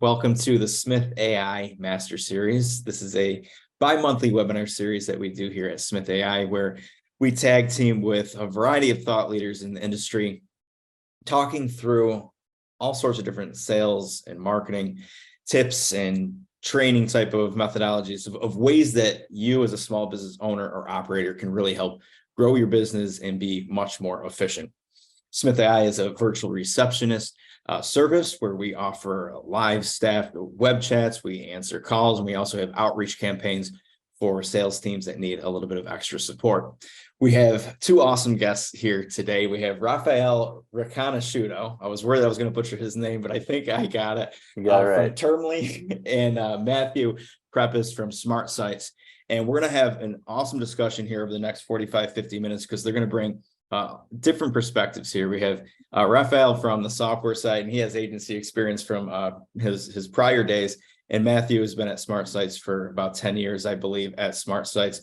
Welcome to the Smith.ai Master Series. This is a bi-monthly webinar series that we do here at Smith.ai, where we tag team with a variety of thought leaders in the industry, talking through all sorts of different sales and marketing tips and training type of methodologies of ways that you as a small business owner or operator can really help grow your business and be much more efficient. Smith.ai is a virtual receptionist service where we offer live staff web chats, we answer calls, and we also have outreach campaigns for sales teams that need a little bit of extra support. We have two awesome guests here today. We have Raffaele Riconosciuto. I was worried I was going to butcher his name, but I think I got it. You got it right. From Termly, and Matthew Prepis from SmartSites. And we're going to have an awesome discussion here over the next 45-50 minutes because they're going to bring different perspectives here. We have Raffaele from the software side, and he has agency experience from his prior days. And Matthew has been at SmartSites for about 10 years, I believe, at SmartSites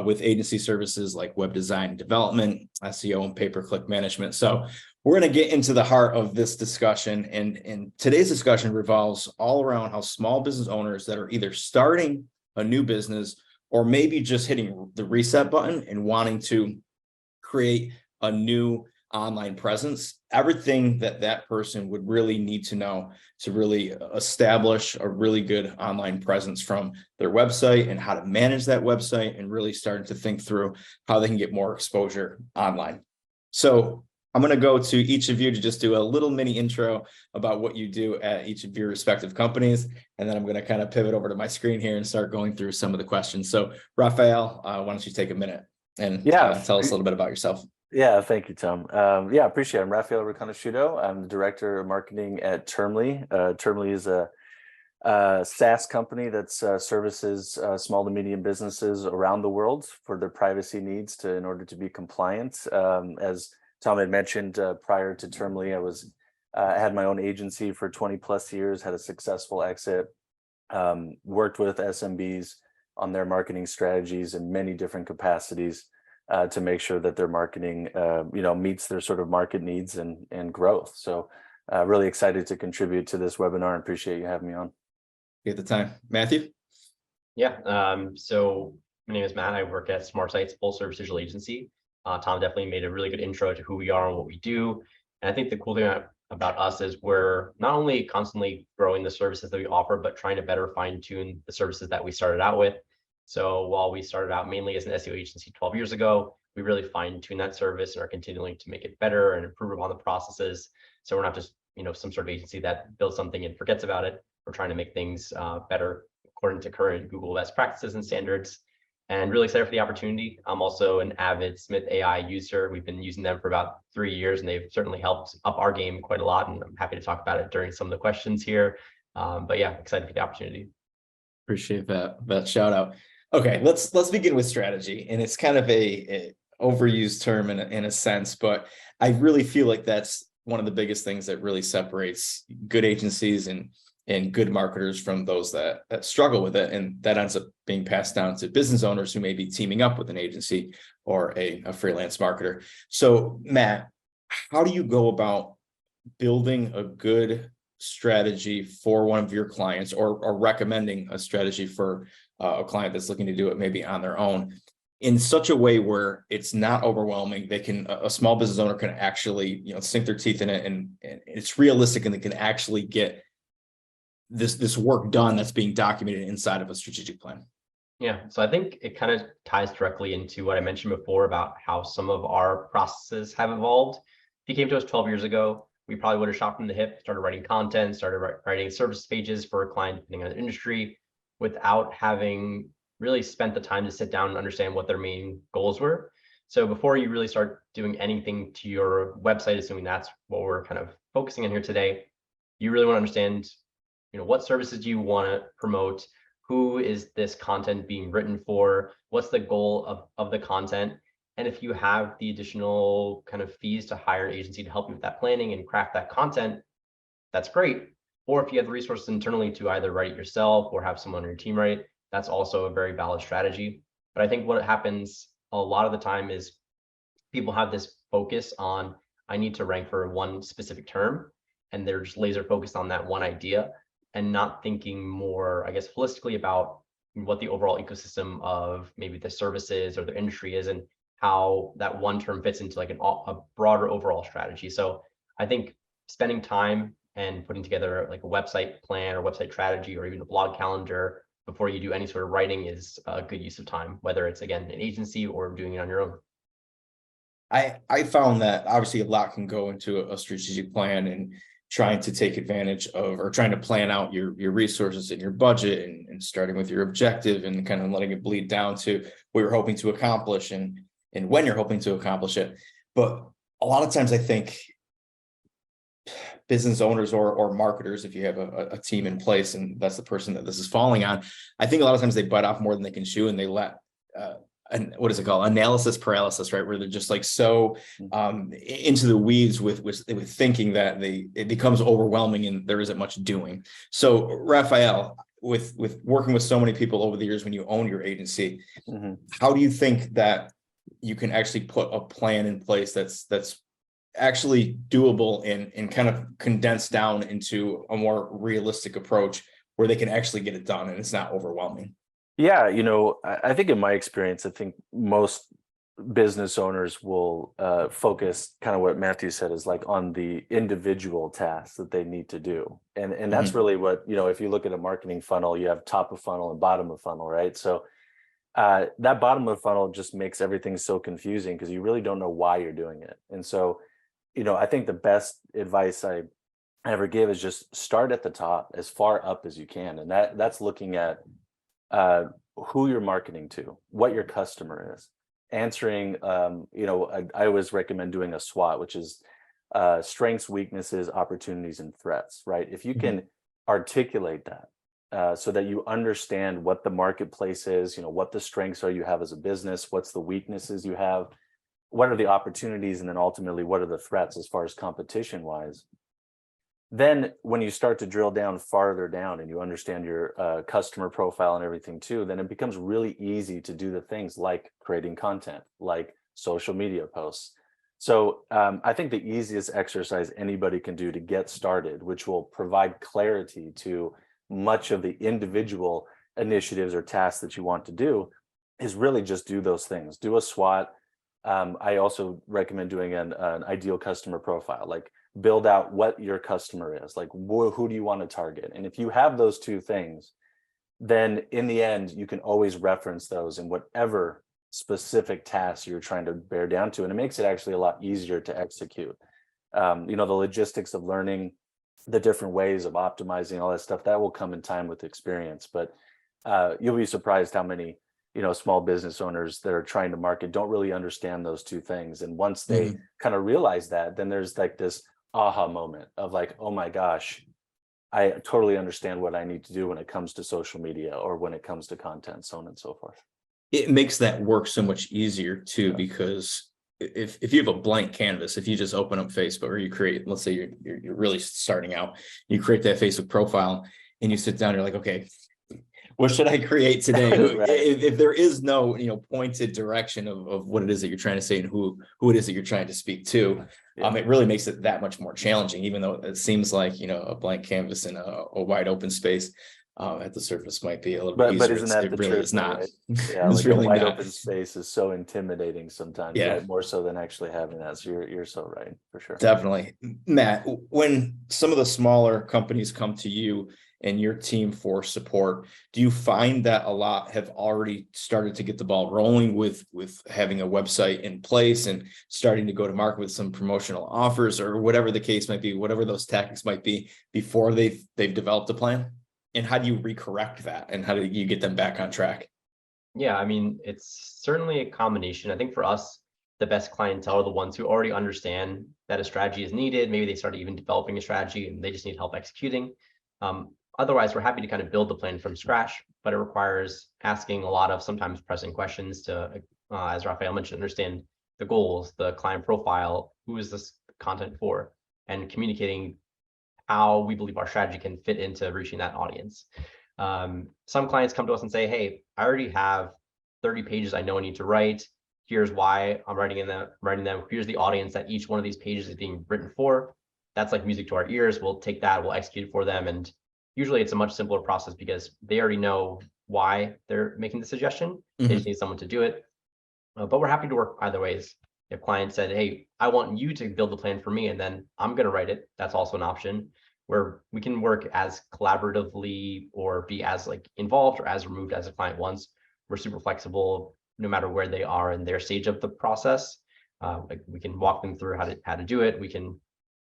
with agency services like web design and development, SEO, and pay-per-click management. So we're going to get into the heart of this discussion. And today's discussion revolves all around how small business owners that are either starting a new business or maybe just hitting the reset button and wanting to create a new online presence, everything that person would really need to know to really establish a really good online presence, from their website and how to manage that website, and really starting to think through how they can get more exposure online. So I'm going to go to each of you to just do a little mini intro about what you do at each of your respective companies. And then I'm going to kind of pivot over to my screen here and start going through some of the questions. So Raffaele, why don't you take a minute and tell us a little bit about yourself? Yeah, thank you, Tom. Appreciate it. I'm Raffaele Riconosciuto. I'm the director of marketing at Termly. Termly is a SaaS company that services small to medium businesses around the world for their privacy needs in order to be compliant. As Tom had mentioned, prior to Termly, I had my own agency for 20 plus years, had a successful exit, worked with SMBs on their marketing strategies in many different capacities to make sure that their marketing, meets their sort of market needs and growth. So really excited to contribute to this webinar and appreciate you having me on. At the time. Matthew? Yeah, so my name is Matt. I work at SmartSites, full service digital agency. Tom definitely made a really good intro to who we are and what we do. And I think the cool thing about us is we're not only constantly growing the services that we offer, but trying to better fine tune the services that we started out with. So while we started out mainly as an SEO agency 12 years ago, we really fine-tuned that service and are continuing to make it better and improve upon the processes. So we're not just some sort of agency that builds something and forgets about it. We're trying to make things better according to current Google best practices and standards. And really excited for the opportunity. I'm also an avid Smith.ai user. We've been using them for about 3 years, and they've certainly helped up our game quite a lot. And I'm happy to talk about it during some of the questions here. But yeah, excited for the opportunity. Appreciate that shout out. Okay, let's begin with strategy, and it's kind of a overused term in a sense, but I really feel like that's one of the biggest things that really separates good agencies and good marketers from those that struggle with it, and that ends up being passed down to business owners who may be teaming up with an agency or a freelance marketer. So Matt, how do you go about building a good strategy for one of your clients, or recommending a strategy for a client that's looking to do it maybe on their own in such a way where it's not overwhelming? A small business owner can actually sink their teeth in it, and it's realistic, and they can actually get this work done that's being documented inside of a strategic plan. Yeah, so I think it kind of ties directly into what I mentioned before about how some of our processes have evolved. If you came to us 12 years ago, we probably would have shot from the hip, started writing content, started writing service pages for a client depending on the industry, without having really spent the time to sit down and understand what their main goals were. So before you really start doing anything to your website, assuming that's what we're kind of focusing on here today, you really want to understand, what services do you want to promote? Who is this content being written for? What's the goal of the content? And if you have the additional kind of fees to hire an agency to help you with that planning and craft that content, that's great. Or if you have the resources internally to either write it yourself or have someone on your team write it, that's also a very valid strategy. But I think what happens a lot of the time is people have this focus on, I need to rank for one specific term, and they're just laser focused on that one idea. and not thinking more, I guess, holistically about what the overall ecosystem of maybe the services or the industry is, and how that one term fits into like a broader overall strategy. So I think spending time and putting together like a website plan or website strategy or even a blog calendar before you do any sort of writing is a good use of time, whether it's, again, an agency or doing it on your own. I found that obviously a lot can go into a strategic plan and trying to take advantage of, or trying to plan out your resources and your budget, and starting with your objective and kind of letting it bleed down to what you're hoping to accomplish and when you're hoping to accomplish it. But a lot of times I think business owners or marketers, if you have a team in place and that's the person that this is falling on, I think a lot of times they bite off more than they can chew, and they let and what is it called, analysis paralysis, right, where they're just like so into the weeds with thinking that it becomes overwhelming and there isn't much doing. So Raffaele, with working with so many people over the years, when you own your agency, how do you think that you can actually put a plan in place that's actually doable and kind of condensed down into a more realistic approach where they can actually get it done and it's not overwhelming? Yeah, I think in my experience, I think most business owners will focus kind of what Matthew said is like on the individual tasks that they need to do. And that's really what, if you look at a marketing funnel, you have top of funnel and bottom of funnel, right? So that bottom of funnel just makes everything so confusing because you really don't know why you're doing it. And so, I think the best advice I ever give is just start at the top as far up as you can. And that's looking at who you're marketing to, what your customer is, answering, I always recommend doing a SWOT, which is strengths, weaknesses, opportunities, and threats, right? If you can articulate that so that you understand what the marketplace is, what the strengths are you have as a business, what's the weaknesses you have, what are the opportunities, and then ultimately, what are the threats as far as competition wise? Then when you start to drill down farther down and you understand your customer profile and everything too, then it becomes really easy to do the things like creating content, like social media posts. So I think the easiest exercise anybody can do to get started, which will provide clarity to much of the individual initiatives or tasks that you want to do, is really just do those things. Do a SWOT. I also recommend doing an ideal customer profile, like build out what your customer is, like who do you want to target? And if you have those two things, then in the end, you can always reference those in whatever specific tasks you're trying to bear down to. And it makes it actually a lot easier to execute. The logistics of learning the different ways of optimizing all that stuff, that will come in time with experience. But you'll be surprised how many small business owners that are trying to market don't really understand those two things. And once they kind of realize that, then there's like this aha moment of like, oh my gosh, I totally understand what I need to do when it comes to social media or when it comes to content, so on and so forth. It makes that work so much easier too, because if you have a blank canvas, if you just open up Facebook or you create, let's say you're really starting out, you create that Facebook profile and you sit down, you're like, okay, what should I create today? Right. If there is no, pointed direction of what it is that you're trying to say and who it is that you're trying to speak to, it really makes it that much more challenging, even though it seems like, a blank canvas in a wide open space at the surface might be a little bit easier. But isn't that it the really truth? is not. Right? Yeah, It's like really a wide not. open space is so intimidating sometimes, right? More so than actually having that. So you're so right, for sure. Definitely. Matt, when some of the smaller companies come to you and your team for support, do you find that a lot have already started to get the ball rolling with having a website in place and starting to go to market with some promotional offers or whatever the case might be, whatever those tactics might be, before they've developed a plan? And how do you recorrect that? And how do you get them back on track? Yeah, I mean, it's certainly a combination. I think for us, the best clientele are the ones who already understand that a strategy is needed. Maybe they started even developing a strategy and they just need help executing. Otherwise, we're happy to kind of build the plan from scratch, but it requires asking a lot of sometimes pressing questions to, as Raffaele mentioned, understand the goals, the client profile, who is this content for, and communicating how we believe our strategy can fit into reaching that audience. Some clients come to us and say, hey, I already have 30 pages I know I need to write. Here's why I'm writing them. Here's the audience that each one of these pages is being written for. That's like music to our ears. We'll take that, we'll execute it for them. And usually it's a much simpler process because they already know why they're making the suggestion. They just need someone to do it. But we're happy to work either ways. If clients said, hey, I want you to build the plan for me, and then I'm going to write it, that's also an option where we can work as collaboratively or be as like involved or as removed as a client wants. We're super flexible no matter where they are in their stage of the process. Like we can walk them through how to do it. We can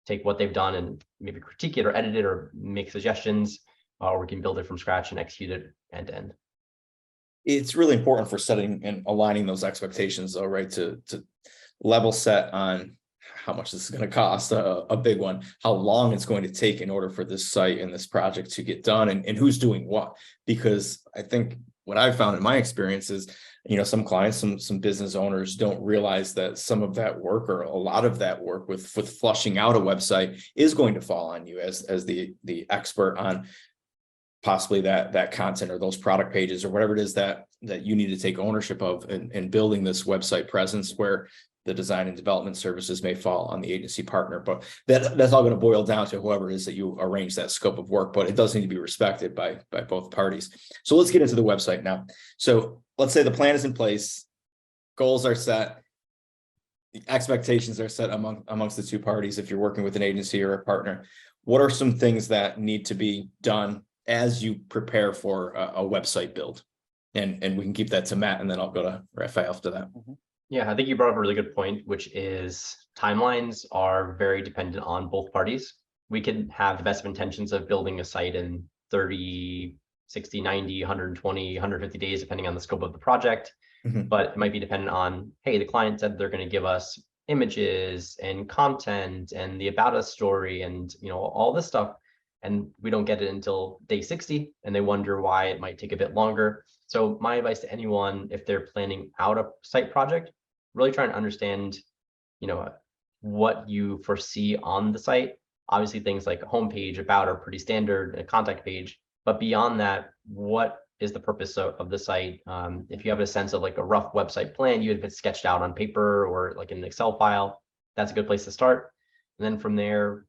take what they've done and maybe critique it or edit it or make suggestions, or we can build it from scratch and execute it end to end. It's really important for setting and aligning those expectations, though, right? To level set on how much this is going to cost, a big one, how long it's going to take in order for this site and this project to get done, and who's doing what. Because I think what I've found in my experience is, some clients, some business owners don't realize that some of that work, or a lot of that work with flushing out a website, is going to fall on you as the expert on possibly that content or those product pages or whatever it is that you need to take ownership of in building this website presence, where the design and development services may fall on the agency partner. But that's all going to boil down to whoever it is that you arrange that scope of work, but it does need to be respected by both parties. So let's get into the website now. So let's say the plan is in place, goals are set, the expectations are set amongst the two parties. If you're working with an agency or a partner, what are some things that need to be done as you prepare for a website build? And we can keep that to Matt, and then I'll go to Raffaele after that. Yeah, I think you brought up a really good point, which is timelines are very dependent on both parties. We can have the best of intentions of building a site in 30, 60, 90, 120, 150 days, depending on the scope of the project. But it might be dependent on, hey, the client said they're going to give us images and content and the about us story and all this stuff, and we don't get it until day 60, and they wonder why it might take a bit longer. So my advice to anyone, if they're planning out a site project, really try and understand, what you foresee on the site. Obviously, things like a homepage, about are pretty standard, a contact page. But beyond that, what is the purpose of the site? If you have a sense of like a rough website plan, even if it's sketched out on paper or like in an Excel file, that's a good place to start. And then from there,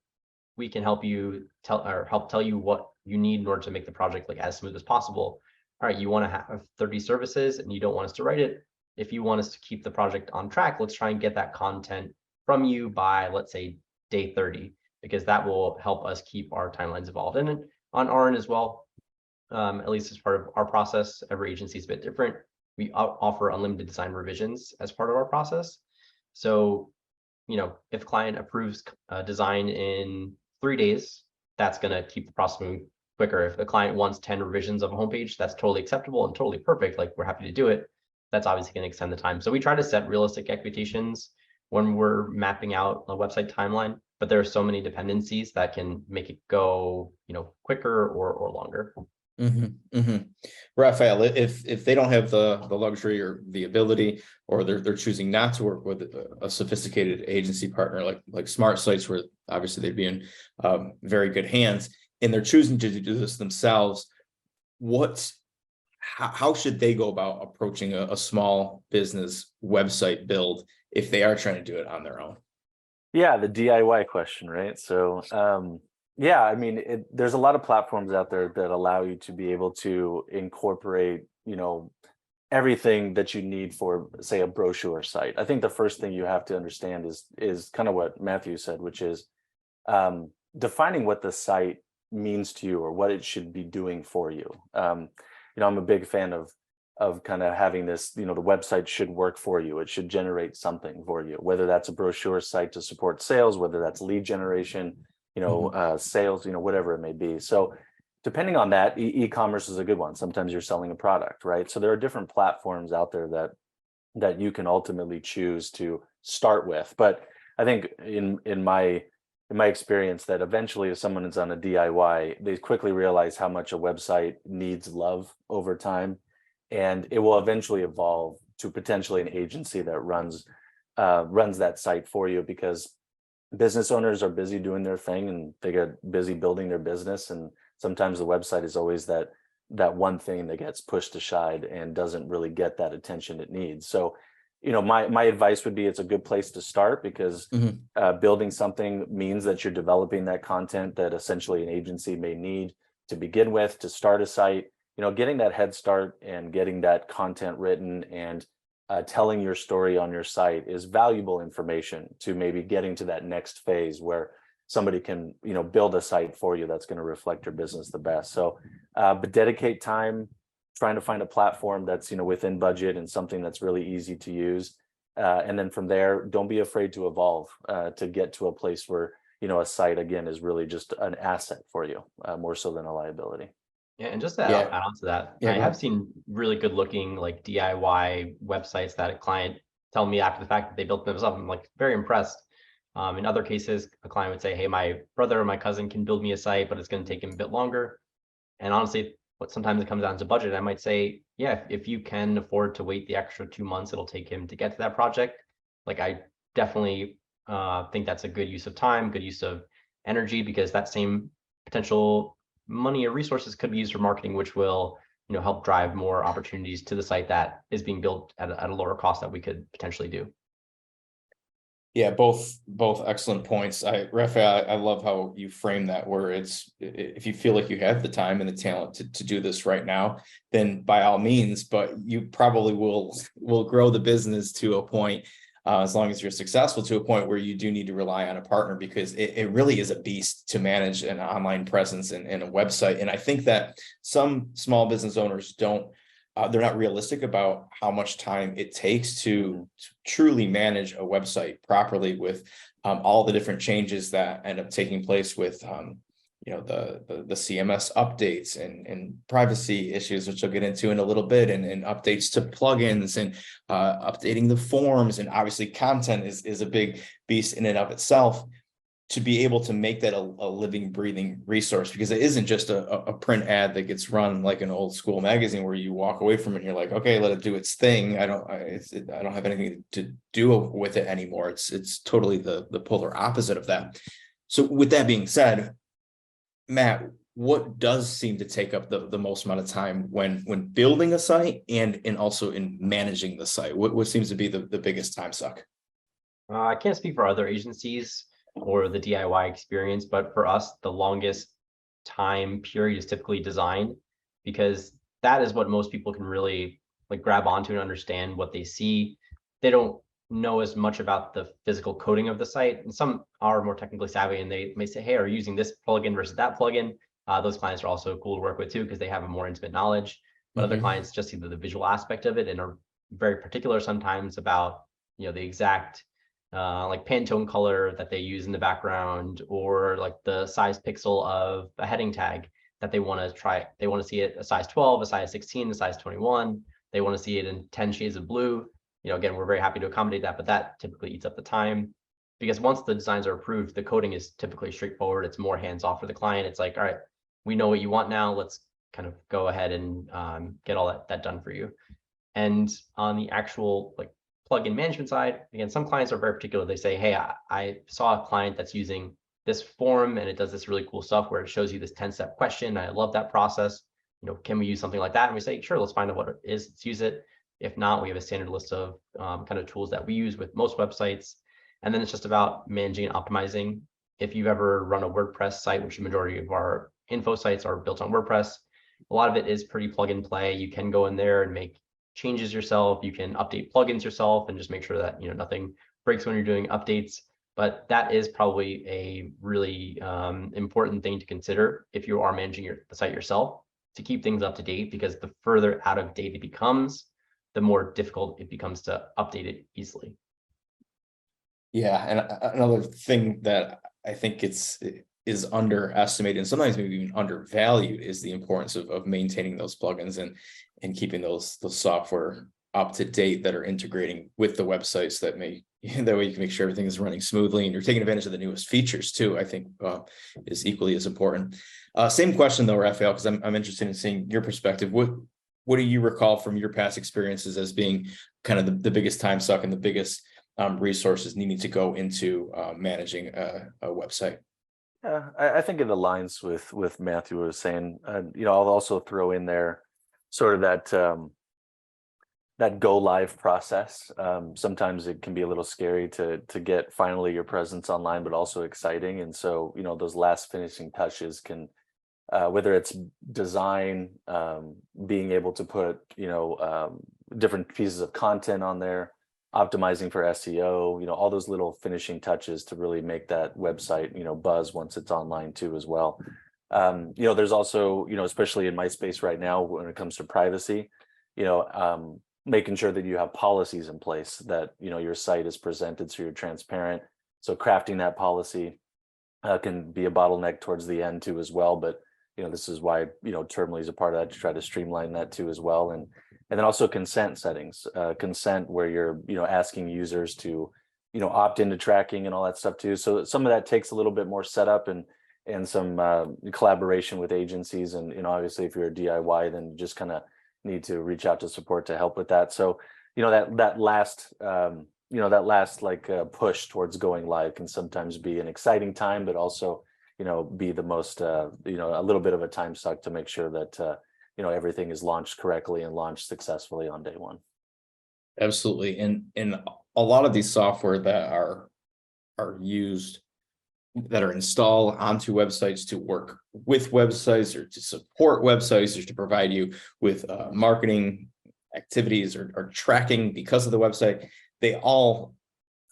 we can help you tell you what you need in order to make the project like as smooth as possible. All right, you want to have 30 services and you don't want us to write it. If you want us to keep the project on track, let's try and get that content from you by, let's say, day 30, because that will help us keep our timelines evolved. And on our end as well, at least as part of our process, every agency is a bit different. We offer unlimited design revisions as part of our process. So, if the client approves design in 3 days, that's going to keep the process moving quicker. If the client wants 10 revisions of a homepage, that's totally acceptable and totally perfect. Like, we're happy to do it. That's obviously going to extend the time. So we try to set realistic expectations when we're mapping out a website timeline, but there are so many dependencies that can make it go, quicker or longer. Raffaele, if they don't have the luxury or the ability, or they're choosing not to work with a sophisticated agency partner like SmartSites, where obviously they'd be in very good hands, and they're choosing to do this themselves, how should they go about approaching a small business website build if they are trying to do it on their own? Yeah, the DIY question, right? So yeah, I mean, there's a lot of platforms out there that allow you to be able to incorporate, everything that you need for, say, a brochure site. I think the first thing you have to understand is kind of what Matthew said, which is defining what the site means to you or what it should be doing for you. I'm a big fan of kind of having this, the website should work for you. It should generate something for you, whether that's a brochure site to support sales, whether that's lead generation, sales, whatever it may be. So depending on that, e-commerce is a good one. Sometimes you're selling a product, right? So there are different platforms out there that you can ultimately choose to start with. But I think in my experience that eventually if someone is on a DIY, they quickly realize how much a website needs love over time. And it will eventually evolve to potentially an agency that runs that site for you, because business owners are busy doing their thing and they get busy building their business. And sometimes the website is always that one thing that gets pushed aside and doesn't really get that attention it needs. So, my advice would be it's a good place to start, because building something means that you're developing that content that essentially an agency may need. to begin with, to start a site. Getting that head start and getting that content written and telling your story on your site is valuable information to maybe getting to that next phase where somebody can, build a site for you that's going to reflect your business the best. So, but dedicate time trying to find a platform that's, within budget and something that's really easy to use. And then from there, don't be afraid to evolve to get to a place where, a site again is really just an asset for you, more so than a liability. Yeah, and just to Yeah. add on to that, Yeah, I go have ahead. seen really good looking like DIY websites that a client tell me after the fact that they built themselves. I'm like very impressed. In other cases, a client would say, hey, my brother or my cousin can build me a site, but it's going to take him a bit longer. And honestly, what sometimes it comes down to budget. I might say, yeah, if you can afford to wait the extra 2 months it'll take him to get to that project, like I definitely think that's a good use of time, good use of energy, because that same potential money or resources could be used for marketing, which will help drive more opportunities to the site that is being built at a lower cost that we could potentially do. Yeah, both excellent points. Raffaele, I love how you frame that, where it's, if you feel like you have the time and the talent to do this right now, then by all means, but you probably will grow the business to a point, as long as you're successful, to a point where you do need to rely on a partner, because it really is a beast to manage an online presence and a website. And I think that some small business owners they're not realistic about how much time it takes to truly manage a website properly, with all the different changes that end up taking place with the CMS updates and privacy issues, which I'll get into in a little bit, and updates to plugins and updating the forms. And obviously content is a big beast in and of itself, to be able to make that a living, breathing resource, because it isn't just a print ad that gets run like an old school magazine where you walk away from it and you're like, okay, let it do its thing. I don't have anything to do with it anymore. It's totally the polar opposite of that. So with that being said, Matt, what does seem to take up the most amount of time when building a site and also in managing the site? What seems to be the biggest time suck? I can't speak for other agencies or the DIY experience, but for us, the longest time period is typically design, because that is what most people can really like grab onto and understand what they see. They don't know as much about the physical coding of the site, and some are more technically savvy and they may say, hey, are you using this plugin versus that plugin? Those clients are also cool to work with too, because they have a more intimate knowledge. But other clients just see the visual aspect of it and are very particular sometimes about the exact like Pantone color that they use in the background, or like the size pixel of a heading tag that they want to try. They want to see it a size 12, a size 16, a size 21. They want to see it in 10 shades of blue. Again, we're very happy to accommodate that, but that typically eats up the time, because once the designs are approved, the coding is typically straightforward. It's more hands-off for the client. It's like, all right, we know what you want now. Let's kind of go ahead and get all that done for you. And on the actual like plugin management side, again, some clients are very particular. They say, hey, I saw a client that's using this form and it does this really cool stuff where it shows you this 10-step question. I love that process. Can we use something like that? And we say, sure, let's find out what it is. Let's use it. If not, we have a standard list of kind of tools that we use with most websites. And then it's just about managing and optimizing. If you've ever run a WordPress site, which the majority of our info sites are built on WordPress, a lot of it is pretty plug and play. You can go in there and make changes yourself. You can update plugins yourself and just make sure that nothing breaks when you're doing updates. But that is probably a really important thing to consider if you are managing the site yourself, to keep things up to date, because the further out of date it becomes, the more difficult it becomes to update it easily. Yeah, and another thing that I think is underestimated and sometimes maybe even undervalued is the importance of maintaining those plugins and keeping those software up to date that are integrating with the websites that way you can make sure everything is running smoothly and you're taking advantage of the newest features too. I think is equally as important. Same question though, Raffaele, because I'm interested in seeing your perspective. What do you recall from your past experiences as being kind of the biggest time suck and the biggest resources needing to go into managing a website? Yeah, I think it aligns with Matthew was saying. I'll also throw in there sort of that go live process. Sometimes it can be a little scary to get finally your presence online, but also exciting. And so, those last finishing touches can whether it's design, being able to put, different pieces of content on there, optimizing for SEO, all those little finishing touches to really make that website, buzz once it's online too as well. There's also, especially in my space right now, when it comes to privacy, making sure that you have policies in place, that, your site is presented so you're transparent. So crafting that policy can be a bottleneck towards the end too as well. But, this is why, Termly is a part of that, to try to streamline that too as well. And then also consent settings, consent where you're, asking users to, opt into tracking and all that stuff too. So some of that takes a little bit more setup and some collaboration with agencies. And, obviously if you're a DIY, then you just kind of need to reach out to support to help with that. So, that last like push towards going live can sometimes be an exciting time, but also, be the most, a little bit of a time suck to make sure that, everything is launched correctly and launched successfully on day one. Absolutely. And a lot of these software that are used, that are installed onto websites to work with websites or to support websites or to provide you with marketing activities or tracking because of the website, they all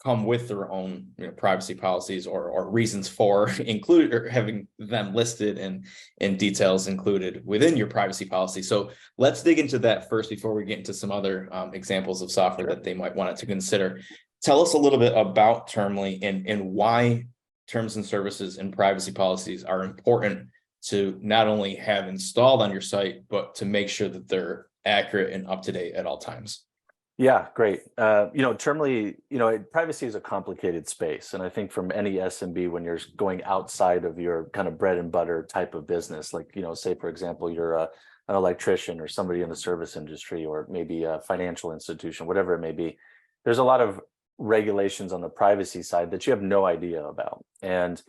come with their own privacy policies or reasons for include or having them listed and details included within your privacy policy. So let's dig into that first before we get into some other examples of software that they might want to consider. Tell us a little bit about Termly and why terms and services and privacy policies are important to not only have installed on your site, but to make sure that they're accurate and up to date at all times. Yeah, great. Termly, privacy is a complicated space. And I think from any SMB, when you're going outside of your kind of bread and butter type of business, like, say, for example, you're an electrician or somebody in the service industry, or maybe a financial institution, whatever it may be, there's a lot of regulations on the privacy side that you have no idea about. And,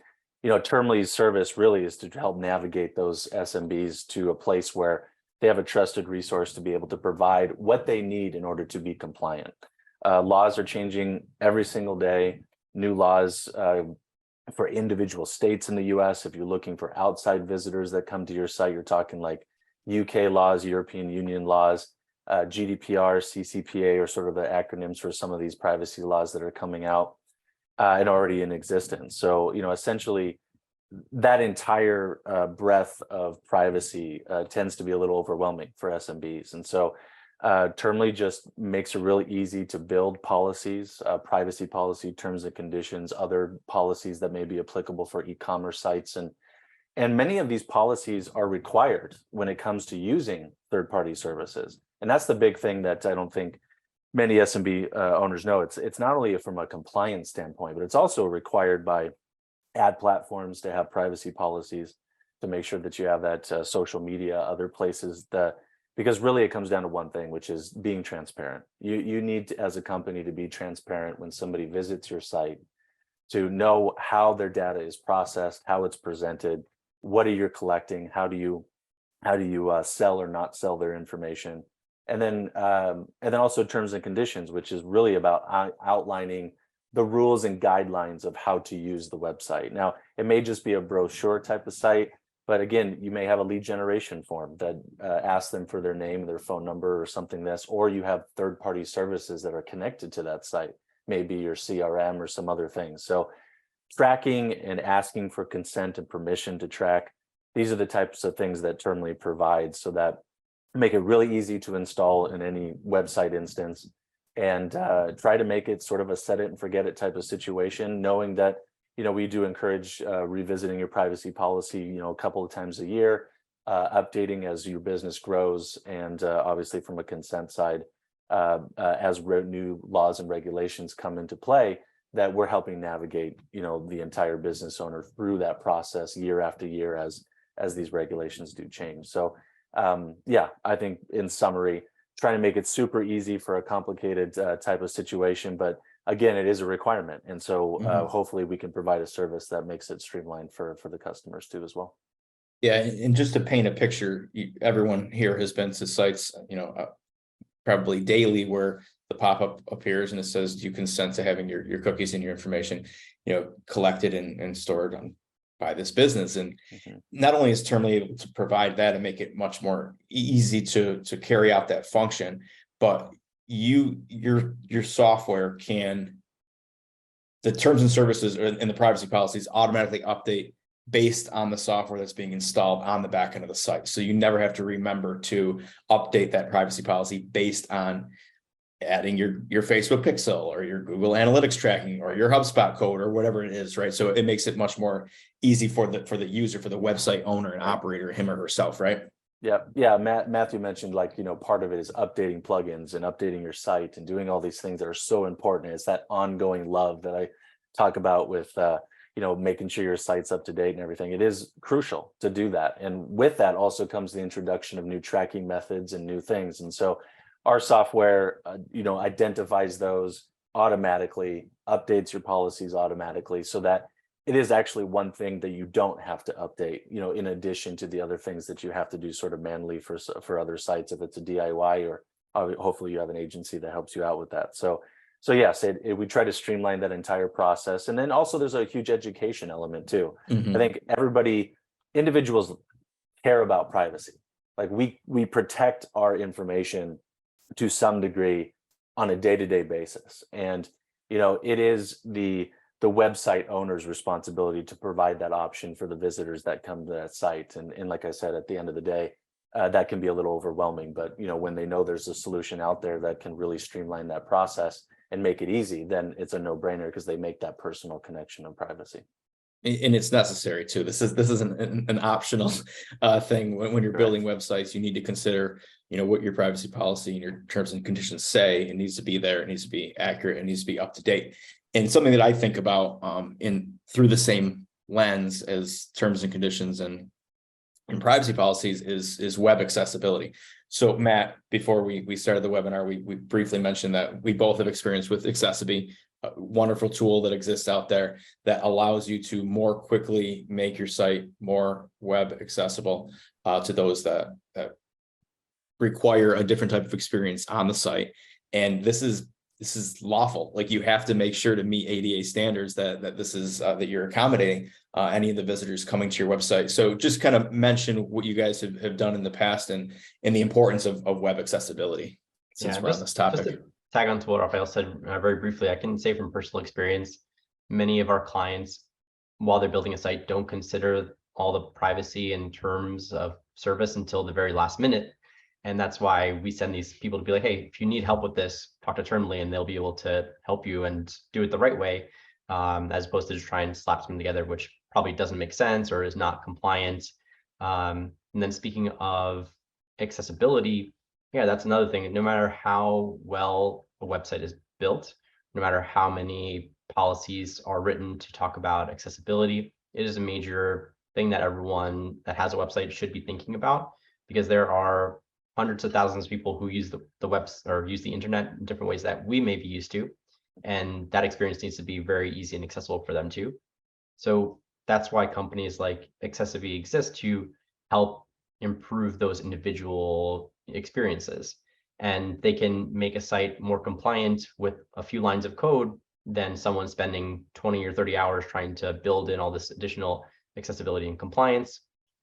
Termly's service really is to help navigate those SMBs to a place where they have a trusted resource to be able to provide what they need in order to be compliant. Laws are changing every single day. New laws for individual states in the US. If you're looking for outside visitors that come to your site, you're talking like UK laws, European Union laws, GDPR, CCPA are sort of the acronyms for some of these privacy laws that are coming out and already in existence. So, essentially, that entire breadth of privacy tends to be a little overwhelming for SMBs. And so Termly just makes it really easy to build policies, privacy policy, terms and conditions, other policies that may be applicable for e-commerce sites. And many of these policies are required when it comes to using third-party services. And that's the big thing that I don't think many SMB owners know. It's not only from a compliance standpoint, but it's also required by ad platforms to have privacy policies, to make sure that you have that social media, other places, because really it comes down to one thing, which is being transparent. You need to, as a company, to be transparent when somebody visits your site, to know how their data is processed, how it's presented, what are you collecting, how do you sell or not sell their information, and then also terms and conditions, which is really about outlining the rules and guidelines of how to use the website. Now, it may just be a brochure type of site, but again, you may have a lead generation form that asks them for their name, their phone number, or something or you have third-party services that are connected to that site, maybe your CRM or some other things. So tracking and asking for consent and permission to track, these are the types of things that Termly provides, so that make it really easy to install in any website instance, and try to make it sort of a set it and forget it type of situation, knowing that, we do encourage revisiting your privacy policy, a couple of times a year, updating as your business grows, and obviously from a consent side, as new laws and regulations come into play, that we're helping navigate, the entire business owner through that process year after year as these regulations do change. So I think in summary, trying to make it super easy for a complicated type of situation, but again, it is a requirement. And so hopefully we can provide a service that makes it streamlined for the customers too as well. Yeah, and just to paint a picture, everyone here has been to sites, probably daily, where the pop-up appears and it says, do you consent to having your cookies and your information, collected and stored on by this business. And Mhm. not only is Termly able to provide that and make it much more easy to carry out that function, but your software can, the terms and services and the privacy policies automatically update based on the software that's being installed on the back end of the site. So you never have to remember to update that privacy policy based on adding your Facebook pixel or your Google Analytics tracking or your HubSpot code or whatever it is, right? So it makes it much more easy for the user, for the website owner and operator, him or herself, right? Yeah. Matthew mentioned, like, part of it is updating plugins and updating your site and doing all these things that are so important. It's that ongoing love that I talk about with, making sure your site's up to date and everything. It is crucial to do that. And with that also comes the introduction of new tracking methods and new things. And so our software, identifies those automatically, updates your policies automatically, so that it is actually one thing that you don't have to update, in addition to the other things that you have to do sort of manually for other sites, if it's a DIY, or hopefully you have an agency that helps you out with that. So yes, we try to streamline that entire process. And then also there's a huge education element too. Mhm. I think individuals care about privacy. Like we protect our information to some degree on a day-to-day basis. And, it is the website owner's responsibility to provide that option for the visitors that come to that site. And like I said, at the end of the day, that can be a little overwhelming, but when they know there's a solution out there that can really streamline that process and make it easy, then it's a no-brainer, because they make that personal connection and privacy. And it's necessary too. This isn't an optional thing. When you're building websites, you need to consider, what your privacy policy and your terms and conditions say. It needs to be there. It needs to be accurate. It needs to be up to date. And something that I think about through the same lens as terms and conditions and privacy policies is web accessibility. So Matt, before we started the webinar, we briefly mentioned that we both have experience with Accessibility, a wonderful tool that exists out there that allows you to more quickly make your site more web accessible to those that require a different type of experience on the site. And this is lawful. Like, you have to make sure to meet ADA standards that this is that you're accommodating any of the visitors coming to your website. So just kind of mention what you guys have done in the past and the importance of web accessibility, since we're on this topic. Just to tag on to what Raffaele said very briefly, I can say from personal experience, many of our clients, while they're building a site, don't consider all the privacy and terms of service until the very last minute. And that's why we send these people to be like, hey, if you need help with this, talk to Termly, and they'll be able to help you and do it the right way, as opposed to just try and slap something together, which probably doesn't make sense or is not compliant. And then speaking of accessibility, yeah, that's another thing. No matter how well a website is built, no matter how many policies are written to talk about accessibility, it is a major thing that everyone that has a website should be thinking about, because there are hundreds of thousands of people who use the web or use the internet in different ways that we may be used to. And that experience needs to be very easy and accessible for them too. So that's why companies like Accessibility exist, to help improve those individual experiences. And they can make a site more compliant with a few lines of code than someone spending 20 or 30 hours trying to build in all this additional accessibility and compliance.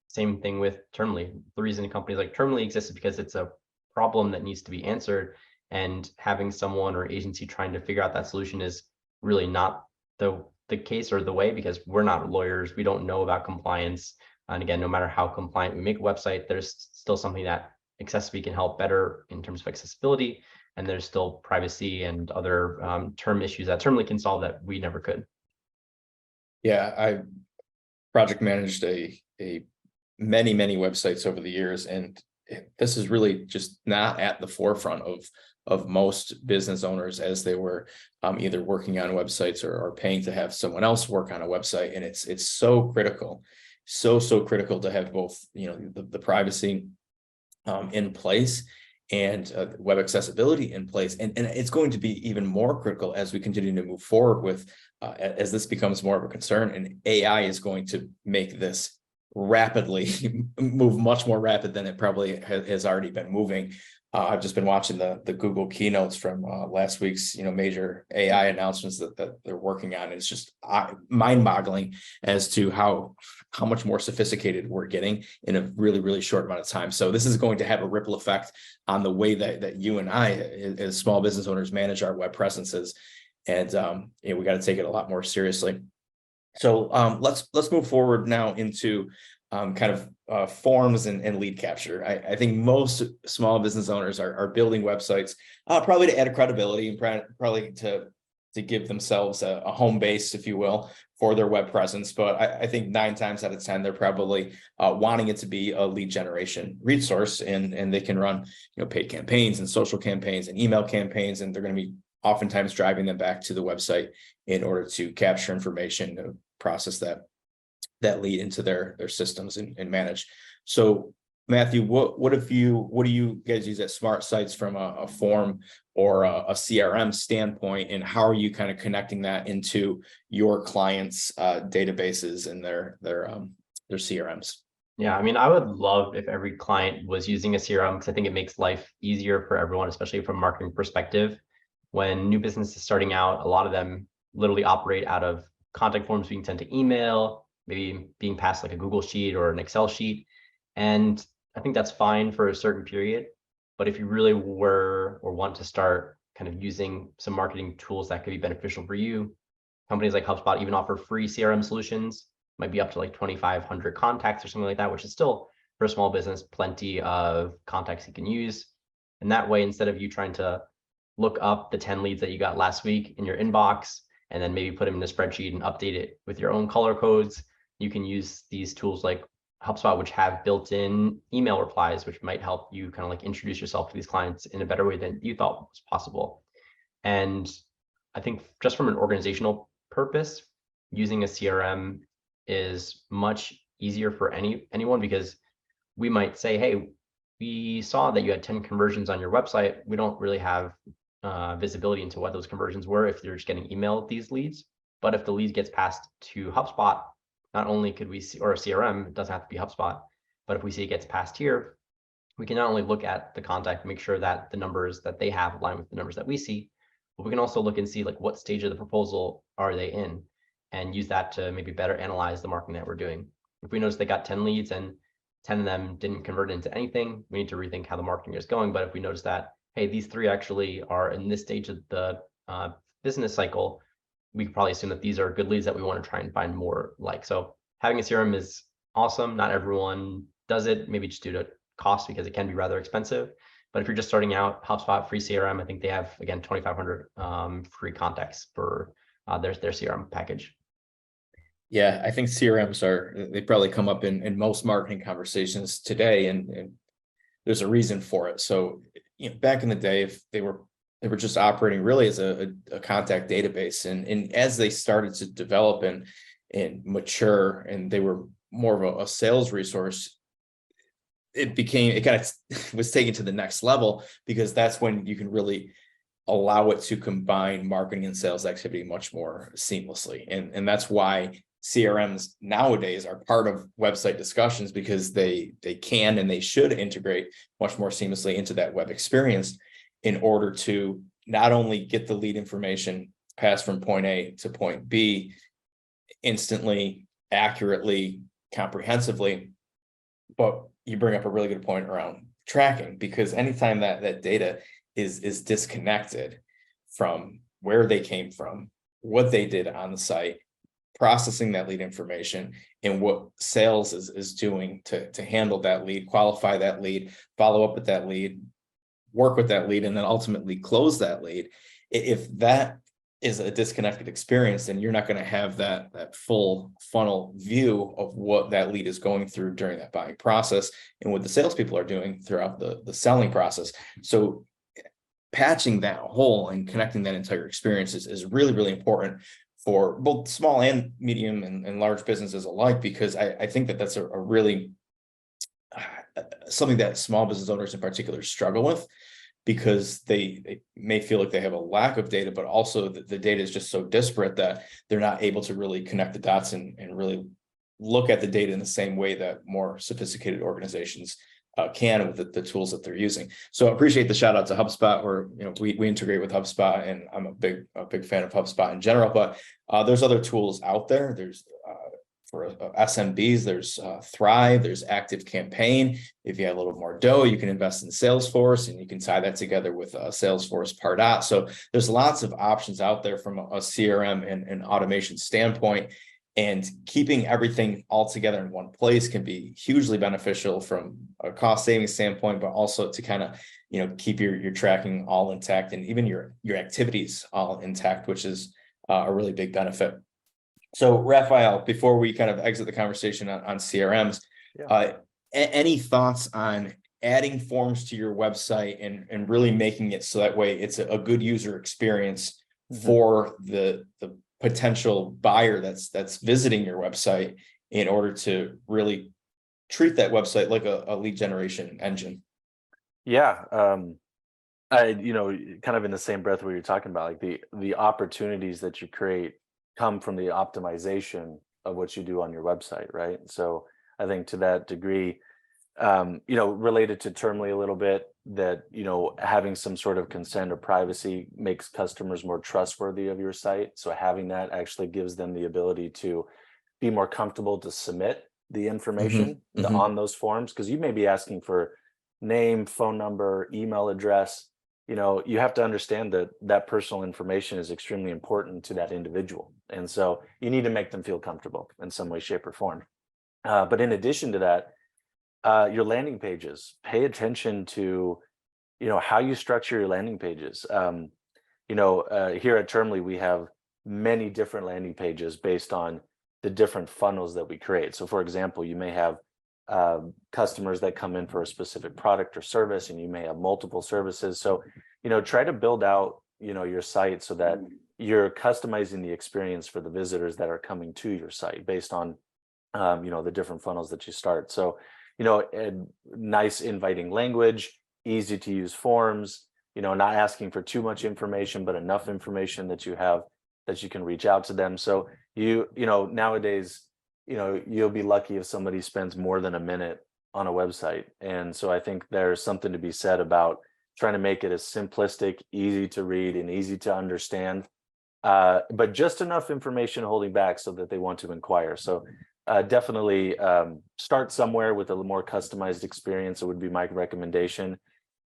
Same thing with Termly. The reason companies like Termly exist is because it's a problem that needs to be answered, and having someone or agency trying to figure out that solution is really not the case or the way, because we're not lawyers. We don't know about compliance. And again, no matter how compliant we make a website, there's still something that Accessibility can help better in terms of accessibility. And there's still privacy and other term issues that Termly can solve that we never could. Yeah, I project managed a many websites over the years, and this is really just not at the forefront of most business owners as they were either working on websites or paying to have someone else work on a website. And it's so critical, so critical to have both, the privacy in place and web accessibility in place. And it's going to be even more critical as we continue to move forward with as this becomes more of a concern, and AI is going to make this rapidly move much more rapid than it probably has already been moving. I've just been watching the Google keynotes from last week's, major AI announcements that they're working on. It's just mind-boggling as to how much more sophisticated we're getting in a really, really short amount of time. So this is going to have a ripple effect on the way that you and I, as small business owners, manage our web presences, and we got to take it a lot more seriously. So let's move forward now into forms and lead capture. I think most small business owners are building websites probably to add credibility and probably to give themselves a home base, if you will, for their web presence. But I think 9 times out of 10, they're probably wanting it to be a lead generation resource, and they can run paid campaigns and social campaigns and email campaigns, and they're going to be oftentimes driving them back to the website in order to capture information, to process that lead into their systems and manage. So Matthew, what do you guys use at SmartSites from a form or a CRM standpoint, and how are you kind of connecting that into your clients' databases and their CRMs? Yeah, I mean, I would love if every client was using a CRM, because I think it makes life easier for everyone, especially from a marketing perspective. When new businesses starting out, a lot of them literally operate out of contact forms being sent to email, maybe being passed like a Google sheet or an Excel sheet. And I think that's fine for a certain period. But if you really were or want to start kind of using some marketing tools that could be beneficial for you, companies like HubSpot even offer free CRM solutions, might be up to like 2,500 contacts or something like that, which is still, for a small business, plenty of contacts you can use. And that way, instead of you trying to look up the 10 leads that you got last week in your inbox and then maybe put them in a spreadsheet and update it with your own color codes, you can use these tools like HubSpot, which have built-in email replies, which might help you kind of like introduce yourself to these clients in a better way than you thought was possible. And I think just from an organizational purpose, using a CRM is much easier for anyone, because we might say, hey, we saw that you had 10 conversions on your website. We don't really have visibility into what those conversions were if you're just getting emailed these leads. But if the lead gets passed to HubSpot, not only could we see, or a CRM, it doesn't have to be HubSpot, but if we see it gets passed here, we can not only look at the contact, make sure that the numbers that they have align with the numbers that we see, but we can also look and see like what stage of the proposal are they in, and use that to maybe better analyze the marketing that we're doing. If we notice they got 10 leads and 10 of them didn't convert into anything, we need to rethink how the marketing is going. But if we notice that, hey, these 3 actually are in this stage of the business cycle, we could probably assume that these are good leads that we want to try and find more like. So having a CRM is awesome. Not everyone does it, maybe just due to cost, because it can be rather expensive. But if you're just starting out, HubSpot free CRM, I think they have, again, 2,500 free contacts for their CRM package. Yeah, I think CRMs they probably come up in most marketing conversations today, and there's a reason for it. So back in the day, if they were just operating really as a contact database, and as they started to develop and mature, and they were more of a sales resource, it kind of was taken to the next level, because that's when you can really allow it to combine marketing and sales activity much more seamlessly. And that's why CRMs nowadays are part of website discussions, because they can and they should integrate much more seamlessly into that web experience, in order to not only get the lead information passed from point A to point B instantly, accurately, comprehensively. But you bring up a really good point around tracking, because anytime that data is disconnected from where they came from, what they did on the site, processing that lead information, and what sales is doing to handle that lead, qualify that lead, follow up with that lead, work with that lead, and then ultimately close that lead. If that is a disconnected experience, then you're not going to have that full funnel view of what that lead is going through during that buying process, and what the salespeople are doing throughout the selling process. So patching that hole and connecting that entire experience is really, really important for both small and medium and large businesses alike, because I think that's a really something that small business owners in particular struggle with, because they may feel like they have a lack of data, but also the data is just so disparate that they're not able to really connect the dots and really look at the data in the same way that more sophisticated organizations can with the tools that they're using. So I appreciate the shout out to HubSpot, where we integrate with HubSpot, and I'm a big fan of HubSpot in general. But there's other tools out there. There's for SMBs, there's Thrive, there's Active Campaign. If you have a little more dough, you can invest in Salesforce, and you can tie that together with Salesforce Pardot. So there's lots of options out there from a CRM and automation standpoint. And keeping everything all together in one place can be hugely beneficial from a cost saving standpoint, but also to kind of, keep your tracking all intact, and even your activities all intact, which is a really big benefit. So Raffaele, before we kind of exit the conversation on CRMs, any thoughts on adding forms to your website and really making it so that way it's a good user experience for the potential buyer that's visiting your website, in order to really treat that website like a lead generation engine? Yeah. I, kind of in the same breath where you're talking about, like the opportunities that you create come from the optimization of what you do on your website, right? So I think to that degree, related to Termly a little bit, that, having some sort of consent or privacy makes customers more trustworthy of your site. So having that actually gives them the ability to be more comfortable to submit the information on those forms, because you may be asking for name, phone number, email address. You have to understand that that personal information is extremely important to that individual. And so you need to make them feel comfortable in some way, shape, or form. But in addition to that, your landing pages, pay attention to, how you structure your landing pages. Here at Termly, we have many different landing pages based on the different funnels that we create. So for example, you may have customers that come in for a specific product or service, and you may have multiple services. So, try to build out, your site so that you're customizing the experience for the visitors that are coming to your site based on, the different funnels that you start. So, a nice inviting language, easy to use forms, not asking for too much information, but enough information that you have that you can reach out to them. So nowadays, you'll be lucky if somebody spends more than a minute on a website. And so I think there's something to be said about trying to make it as simplistic, easy to read, and easy to understand, but just enough information holding back so that they want to inquire. So definitely start somewhere with a more customized experience. It would be my recommendation.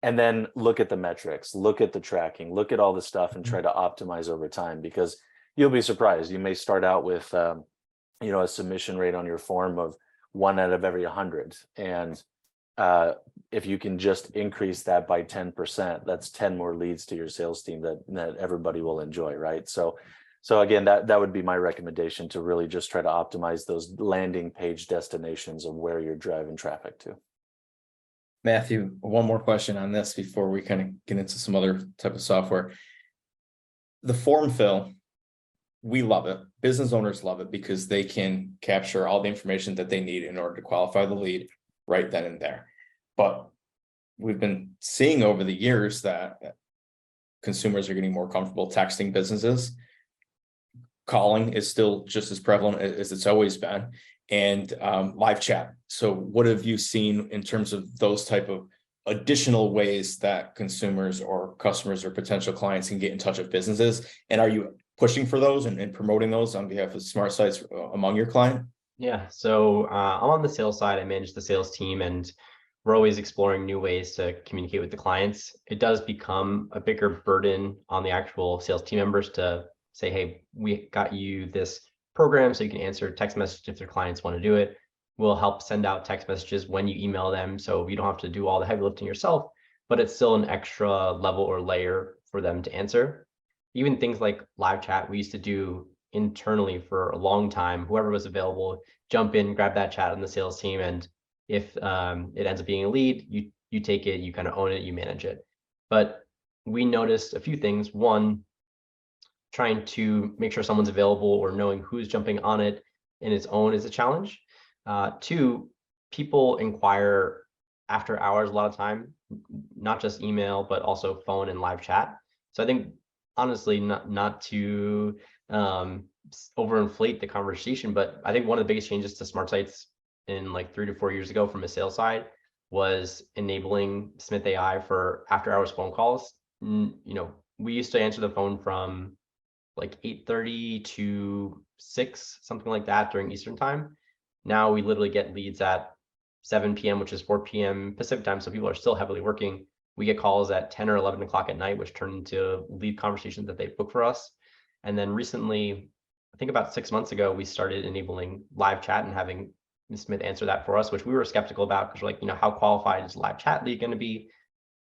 And then look at the metrics, look at the tracking, look at all the stuff, and try to optimize over time, because you'll be surprised. You may start out with a submission rate on your form of 1 out of every 100. And if you can just increase that by 10%, that's 10 more leads to your sales team that everybody will enjoy, right? So again, that would be my recommendation, to really just try to optimize those landing page destinations of where you're driving traffic to. Matthew, one more question on this before we kind of get into some other type of software. The form fill, we love it. Business owners love it because they can capture all the information that they need in order to qualify the lead right then and there. But we've been seeing over the years that consumers are getting more comfortable texting businesses. Calling is still just as prevalent as it's always been, and live chat. So what have you seen in terms of those type of additional ways that consumers or customers or potential clients can get in touch with businesses? And are you pushing for those and promoting those on behalf of SmartSites among your client? Yeah, so I'm on the sales side. I manage the sales team, and we're always exploring new ways to communicate with the clients. It does become a bigger burden on the actual sales team members to say, hey, we got you this program so you can answer text messages if their clients want to do it. We'll help send out text messages when you email them, so you don't have to do all the heavy lifting yourself, but it's still an extra level or layer for them to answer. Even things like live chat, we used to do internally for a long time. Whoever was available, jump in, grab that chat on the sales team, and if it ends up being a lead, you take it, you kind of own it, you manage it. But we noticed a few things. One, trying to make sure someone's available or knowing who's jumping on it in its own is a challenge. Two, people inquire after hours a lot of time, not just email, but also phone and live chat. So I think, honestly, not to overinflate the conversation, but I think one of the biggest changes to SmartSites in like 3 to 4 years ago from a sales side was enabling Smith.ai for after hours phone calls. We used to answer the phone from like 8:30 to 6, something like that during Eastern time. Now we literally get leads at 7 p.m., which is 4 p.m. Pacific time. So people are still heavily working. We get calls at 10 or 11 o'clock at night, which turn into lead conversations that they book for us. And then recently, I think about 6 months ago, we started enabling live chat and having Ms. Smith answer that for us, which we were skeptical about because we're like, how qualified is live chat lead going to be?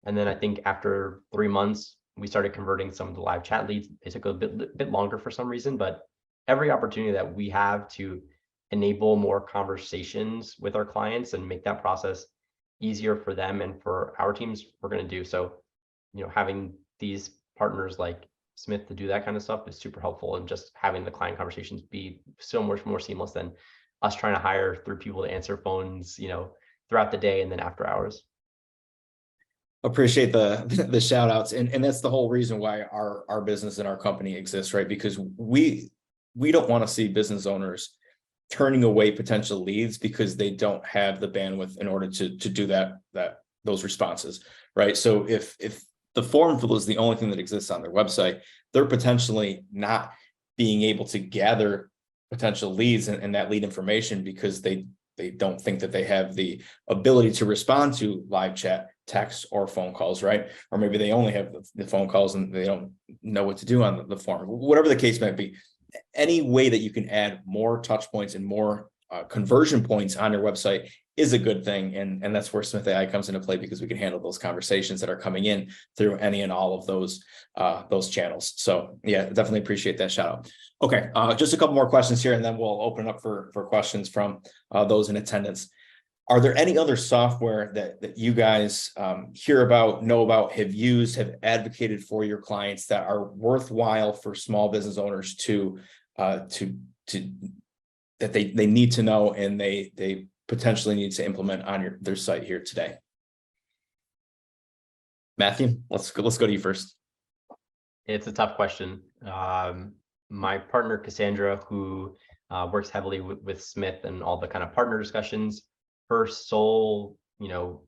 And then I think after 3 months, we started converting some of the live chat leads. It took a bit longer for some reason, but every opportunity that we have to enable more conversations with our clients and make that process easier for them and for our teams, we're going to do. So, having these partners like Smith to do that kind of stuff is super helpful, and just having the client conversations be so much more seamless than us trying to hire 3 people to answer phones, throughout the day and then after hours. Appreciate the shout outs. And that's the whole reason why our business and our company exists, right? Because we don't want to see business owners turning away potential leads because they don't have the bandwidth in order to do those responses, right? So if the form fill is the only thing that exists on their website, they're potentially not being able to gather potential leads and that lead information because they don't think that they have the ability to respond to live chat, text, or phone calls, right? Or maybe they only have the phone calls and they don't know what to do on the form, whatever the case might be. Any way that you can add more touch points and more conversion points on your website is a good thing. And that's where Smith.ai comes into play, because we can handle those conversations that are coming in through any and all of those channels. So yeah, definitely appreciate that shout out. Okay, just a couple more questions here, and then we'll open up for questions from those in attendance. Are there any other software that you guys hear about, know about, have used, have advocated for your clients that are worthwhile for small business owners to that they need to know and they potentially need to implement on their site here today? Matthew, let's go to you first. It's a tough question. My partner Cassandra, who works heavily with Smith and all the kind of partner discussions, her sole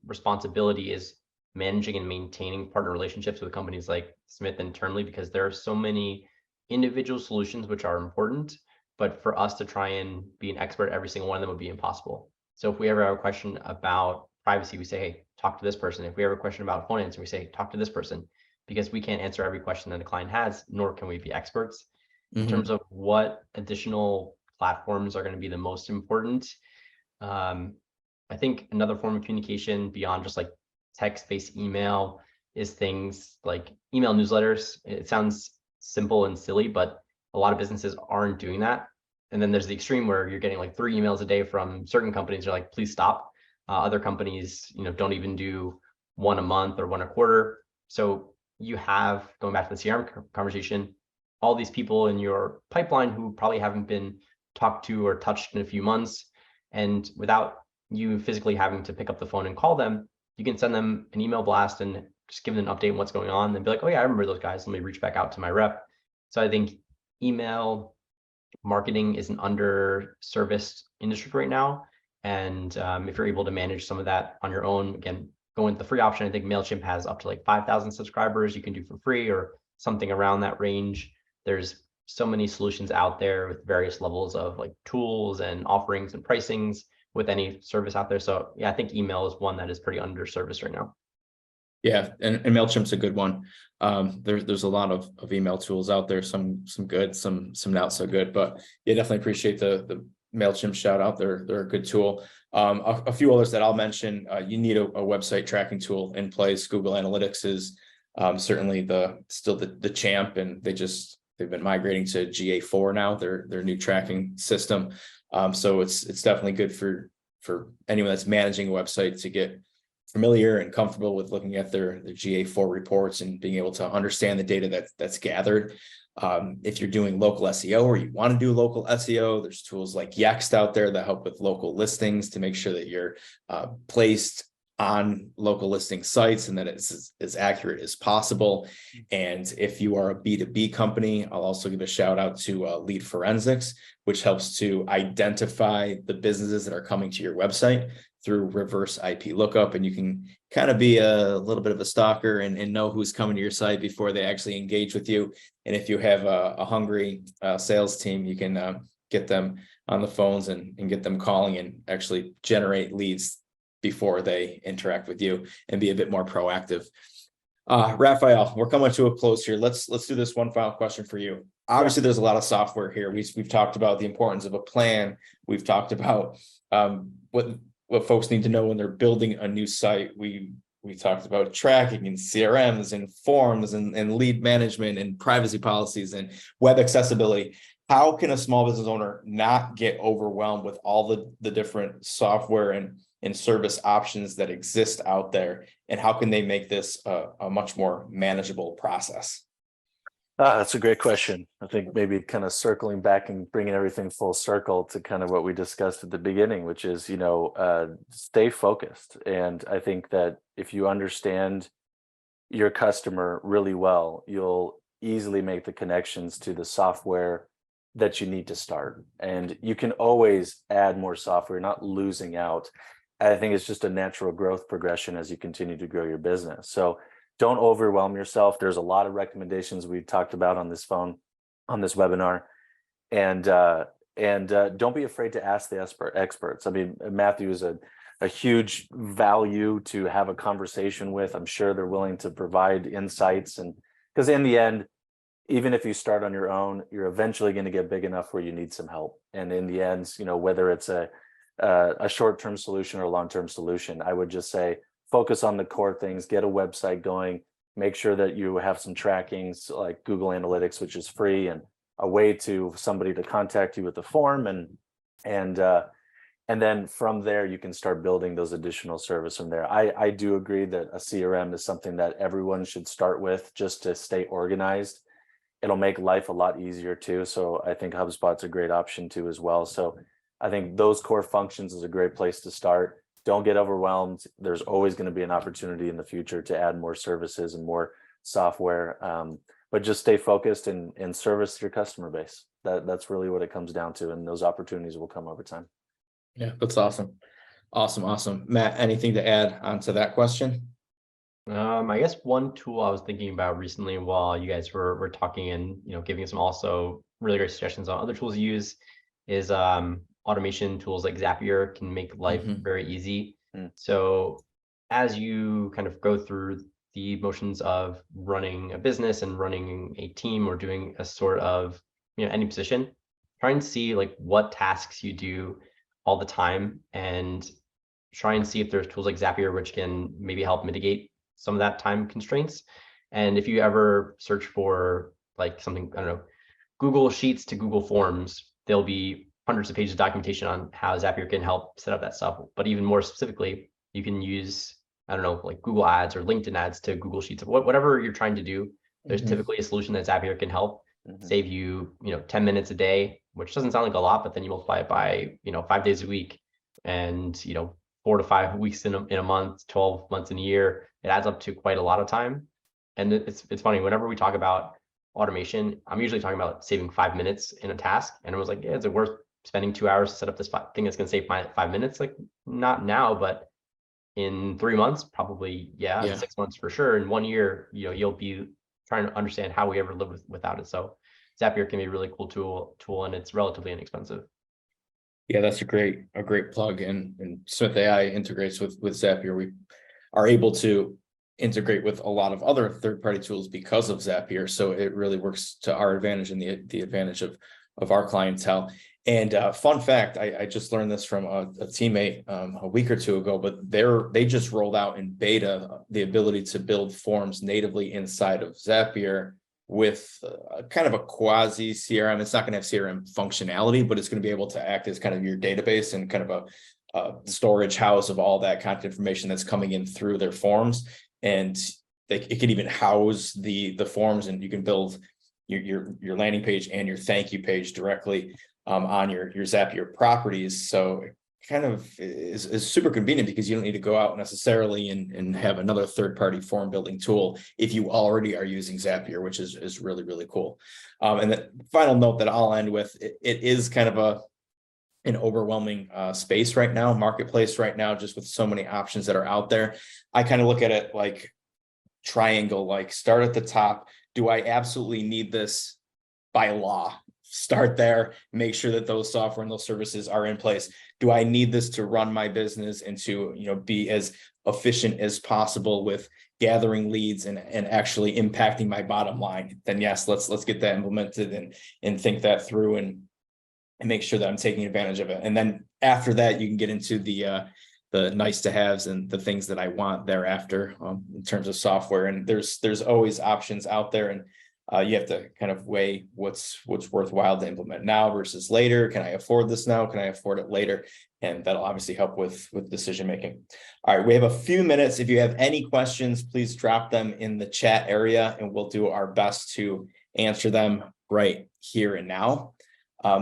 responsibility is managing and maintaining partner relationships with companies like Smith and Termly, because there are so many individual solutions which are important, but for us to try and be an expert at every single one of them would be impossible. So if we ever have a question about privacy, we say, hey, talk to this person. If we have a question about phone answer, we say, talk to this person, because we can't answer every question that a client has, nor can we be experts. In terms of what additional platforms are going to be the most important, I think another form of communication beyond just like text-based email is things like email newsletters. It sounds simple and silly, but a lot of businesses aren't doing that. And then there's the extreme where you're getting like 3 emails a day from certain companies. They're like, please stop. Other companies, don't even do 1 a month or 1 a quarter. So you have, going back to the CRM conversation, all these people in your pipeline who probably haven't been talked to or touched in a few months. And without you physically having to pick up the phone and call them, you can send them an email blast and just give them an update on what's going on and be like, oh yeah, I remember those guys. Let me reach back out to my rep. So I think email marketing is an underserviced industry right now. And if you're able to manage some of that on your own, again, going with the free option, I think MailChimp has up to like 5,000 subscribers you can do for free or something around that range. There's so many solutions out there with various levels of like tools and offerings and pricings with any service out there. So yeah, I think email is one that is pretty underserviced right now. Yeah, and MailChimp's a good one. There's a lot of email tools out there, some good, some not so good, but yeah, definitely appreciate the MailChimp shout out. They're a good tool. A few others that I'll mention, you need a website tracking tool in place. Google Analytics is certainly still the champ, and they've been migrating to GA4 now, their new tracking system. So it's definitely good for anyone that's managing a website to get familiar and comfortable with looking at their GA4 reports and being able to understand the data that's gathered. If you're doing local SEO or you want to do local SEO, there's tools like Yext out there that help with local listings to make sure that you're placed on local listing sites and that it's as accurate as possible. And if you are a B2B company, I'll also give a shout out to Lead Forensics, which helps to identify the businesses that are coming to your website through reverse IP lookup, and you can kind of be a little bit of a stalker and know who's coming to your site before they actually engage with you. And if you have a hungry sales team, you can get them on the phones and get them calling and actually generate leads before they interact with you and be a bit more proactive. Raffaele, we're coming to a close here. Let's do this one final question for you. Obviously, there's a lot of software here. We've talked about the importance of a plan. We've talked about what folks need to know when they're building a new site. We talked about tracking and CRMs and forms and lead management and privacy policies and web accessibility. How can a small business owner not get overwhelmed with all the different software and service options that exist out there? And how can they make this a much more manageable process? That's a great question. I think maybe kind of circling back and bringing everything full circle to kind of what we discussed at the beginning, which is, stay focused. And I think that if you understand your customer really well, you'll easily make the connections to the software that you need to start. And you can always add more software, not losing out. I think it's just a natural growth progression as you continue to grow your business. So don't overwhelm yourself. There's a lot of recommendations we've talked about on this webinar, and don't be afraid to ask the experts. I mean, Matthew is a huge value to have a conversation with. I'm sure they're willing to provide insights, and because in the end, even if you start on your own, you're eventually going to get big enough where you need some help. And in the end, whether it's a short-term solution or a long-term solution, I would just say, focus on the core things, get a website going, make sure that you have some trackings like Google Analytics, which is free, and a way to somebody to contact you with the form. And then from there, you can start building those additional services from there. I do agree that a CRM is something that everyone should start with just to stay organized. It'll make life a lot easier too. So I think HubSpot's a great option too as well. So I think those core functions is a great place to start. Don't get overwhelmed. There's always going to be an opportunity in the future to add more services and more software, but just stay focused and service your customer base. That's really what it comes down to, and those opportunities will come over time. Yeah, that's awesome. Awesome. Matt, anything to add onto that question? I guess one tool I was thinking about recently while you guys were talking and giving some also really great suggestions on other tools to use is automation tools like Zapier can make life very easy. So as you kind of go through the motions of running a business and running a team or doing a sort of any position, try and see like what tasks you do all the time and try and see if there's tools like Zapier which can maybe help mitigate some of that time constraints. And if you ever search for like something, I don't know, Google Sheets to Google Forms, there'll be hundreds of pages of documentation on how Zapier can help set up that stuff. But even more specifically, you can use, I don't know, like Google Ads or LinkedIn ads to Google Sheets, whatever you're trying to do. There's typically a solution that Zapier can help save you, 10 minutes a day, which doesn't sound like a lot, but then you multiply it by, 5 days a week and, 4 to 5 weeks in a month, 12 months in a year, it adds up to quite a lot of time. And it's funny, whenever we talk about automation, I'm usually talking about saving 5 minutes in a task. And it was like, yeah, is it worth spending 2 hours to set up this thing that's going to save 5 minutes? Like, not now, but in 3 months, probably, yeah. In 6 months for sure. In 1 year, you'll be trying to understand how we ever live without it. So Zapier can be a really cool tool, and it's relatively inexpensive. Yeah, that's a great plug. And Smith.ai integrates with Zapier. We are able to integrate with a lot of other third-party tools because of Zapier. So it really works to our advantage and the advantage of our clientele. And fun fact, I just learned this from a teammate a week or two ago, but they just rolled out in beta the ability to build forms natively inside of Zapier with kind of a quasi CRM. It's not going to have CRM functionality, but it's going to be able to act as kind of your database and kind of a storage house of all that content information that's coming in through their forms. And it can even house the forms, and you can build your landing page and your thank you page directly on your Zapier properties. So it kind of is super convenient because you don't need to go out necessarily and have another third-party form building tool if you already are using Zapier, which is really, really cool. And the final note that I'll end with, it is kind of an overwhelming space right now, marketplace right now, just with so many options that are out there. I kind of look at it like triangle, like start at the top. Do I absolutely need this by law? Start there, make sure that those software and those services are in place. Do I need this to run my business and to, be as efficient as possible with gathering leads and actually impacting my bottom line? Then yes, let's get that implemented and think that through and make sure that I'm taking advantage of it. And then after that, you can get into the nice to haves and the things that I want thereafter in terms of software. And there's always options out there, and you have to kind of weigh what's worthwhile to implement now versus later. Can I afford this now? Can I afford it later? And that'll obviously help with decision making. All right, we have a few minutes. If you have any questions, please drop them in the chat area, and we'll do our best to answer them right here and now.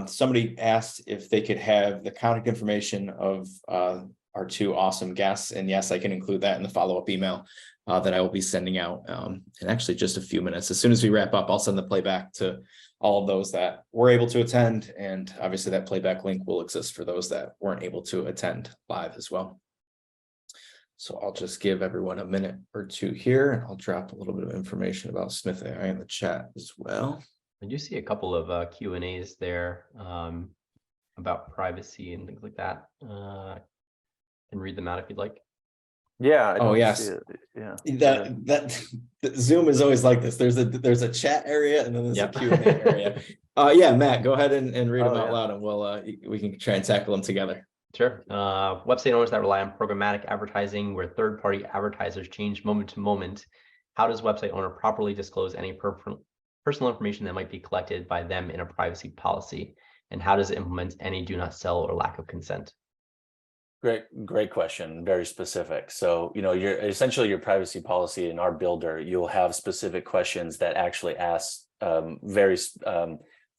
Somebody asked if they could have the contact information of our two awesome guests, and yes, I can include that in the follow-up email that I will be sending out in actually just a few minutes. As soon as we wrap up, I'll send the playback to all of those that were able to attend, and obviously that playback link will exist for those that weren't able to attend live as well. So I'll just give everyone a minute or two here, and I'll drop a little bit of information about Smith.ai in the chat as well. I do see a couple of Q&As there about privacy and things like that. And read them out if you'd like. Yeah. Oh yes. Yeah. That Zoom is always like this. There's a chat area and then there's a Q&A area. Yeah, Matt, go ahead and read them out loud, and we'll we can try and tackle them together. Sure. Website owners that rely on programmatic advertising where third-party advertisers change moment to moment. How does website owner properly disclose any personal information that might be collected by them in a privacy policy? And how does it implement any do not sell or lack of consent? Great question. Very specific. So, your privacy policy in our builder, you'll have specific questions that actually ask very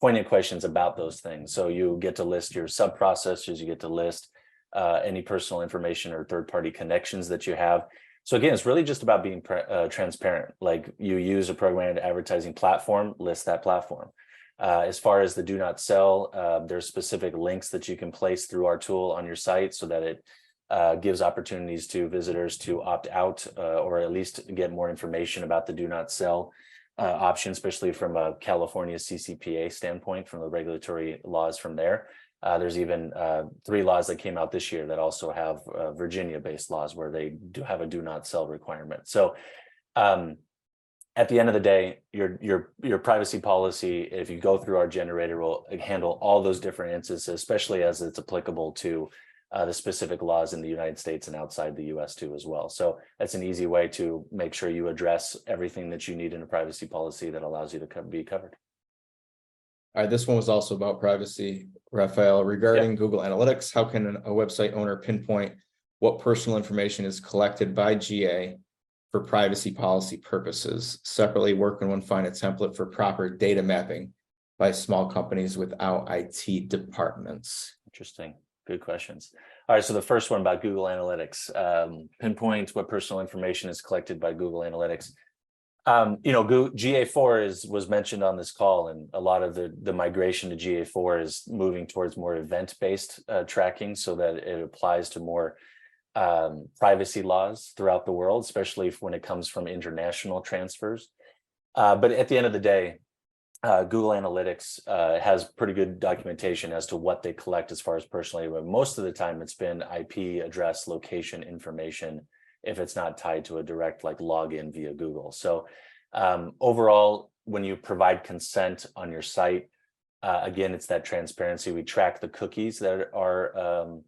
poignant questions about those things. So you get to list your sub-processors, you get to list any personal information or third-party connections that you have. So again, it's really just about being transparent. Like, you use a programmatic advertising platform, list that platform. As far as the do not sell, there's specific links that you can place through our tool on your site so that it gives opportunities to visitors to opt out or at least get more information about the do not sell option, especially from a California CCPA standpoint, from the regulatory laws from there. There's even 3 laws that came out this year that also have Virginia-based laws where they do have a do not sell requirement. So at the end of the day, your privacy policy, if you go through our generator, will handle all those different instances, especially as it's applicable to the specific laws in the United States and outside the US too as well. So that's an easy way to make sure you address everything that you need in a privacy policy that allows you to be covered. All right, this one was also about privacy, Raffaele. Regarding Google Analytics, how can a website owner pinpoint what personal information is collected by GA for privacy policy purposes? Separately, where can one find a template for proper data mapping by small companies without IT departments? Interesting. Good questions. All right, so the first one about Google Analytics, pinpoint what personal information is collected by Google Analytics. GA4 was mentioned on this call, and a lot of the migration to GA4 is moving towards more event-based tracking so that it applies to more privacy laws throughout the world, especially when it comes from international transfers. But at the end of the day, Google Analytics has pretty good documentation as to what they collect as far as personally, but most of the time it's been IP address location information if it's not tied to a direct login via Google. So overall, when you provide consent on your site, again, it's that transparency. We track the cookies that are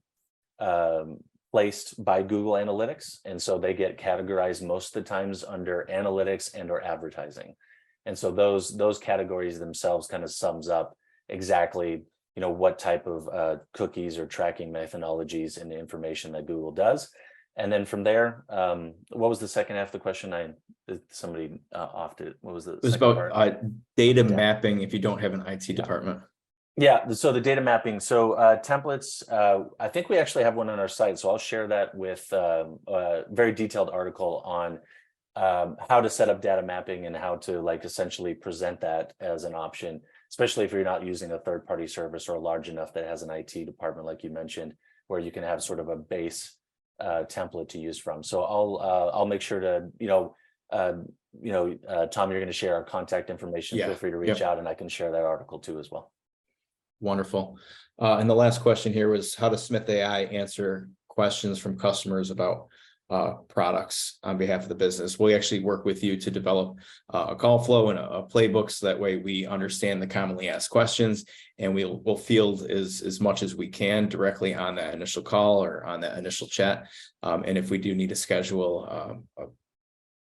placed by Google Analytics. And so they get categorized most of the times under analytics and or advertising. And so those categories themselves kind of sums up exactly, what type of cookies or tracking methodologies and the information that Google does. And then from there, what was the second half of the question? Somebody offed it. What was the? It was about data mapping if you don't have an IT department. Yeah, so the data mapping. So templates, I think we actually have one on our site. So I'll share that with a very detailed article on how to set up data mapping and how to essentially present that as an option. especially if you're not using a third-party service or large enough that has an IT department, like you mentioned, where you can have sort of a base template to use from. So I'll make sure to, Tom, you're going to share our contact information. Yeah. Feel free to reach Yep. out, and I can share that article too as well. Wonderful. And the last question here was, how does Smith.ai answer questions from customers about products on behalf of the business? We actually work with you to develop a call flow and a playbook, so that way we understand the commonly asked questions, and we'll field as much as we can directly on that initial call or on that initial chat. And if we do need to schedule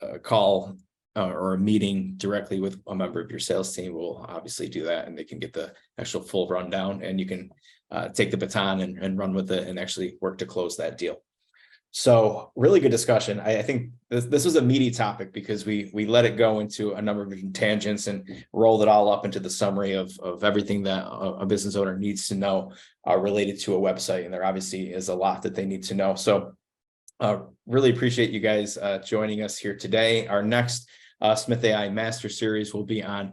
a call or a meeting directly with a member of your sales team, we'll obviously do that, and they can get the actual full rundown, and you can take the baton and run with it and actually work to close that deal. So really good discussion. I think this was a meaty topic, because we let it go into a number of different tangents and rolled it all up into the summary of everything that a business owner needs to know related to a website. And there obviously is a lot that they need to know. So really appreciate you guys joining us here today. Our next Smith.ai Master Series will be on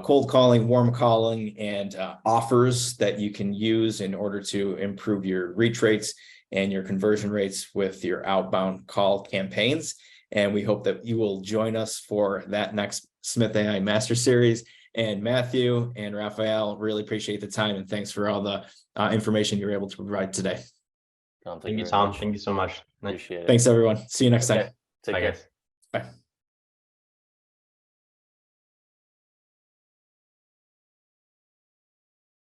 cold calling, warm calling, and offers that you can use in order to improve your reach rates and your conversion rates with your outbound call campaigns. And we hope that you will join us for that next Smith.ai Master Series. And Matthew and Raffaele, really appreciate the time, and thanks for all the information you were able to provide today. Tom, Thank you, very Tom. much. Thank you so much. Appreciate it. Thanks, everyone. See you next Okay. time. Take Bye, care. guys. Bye.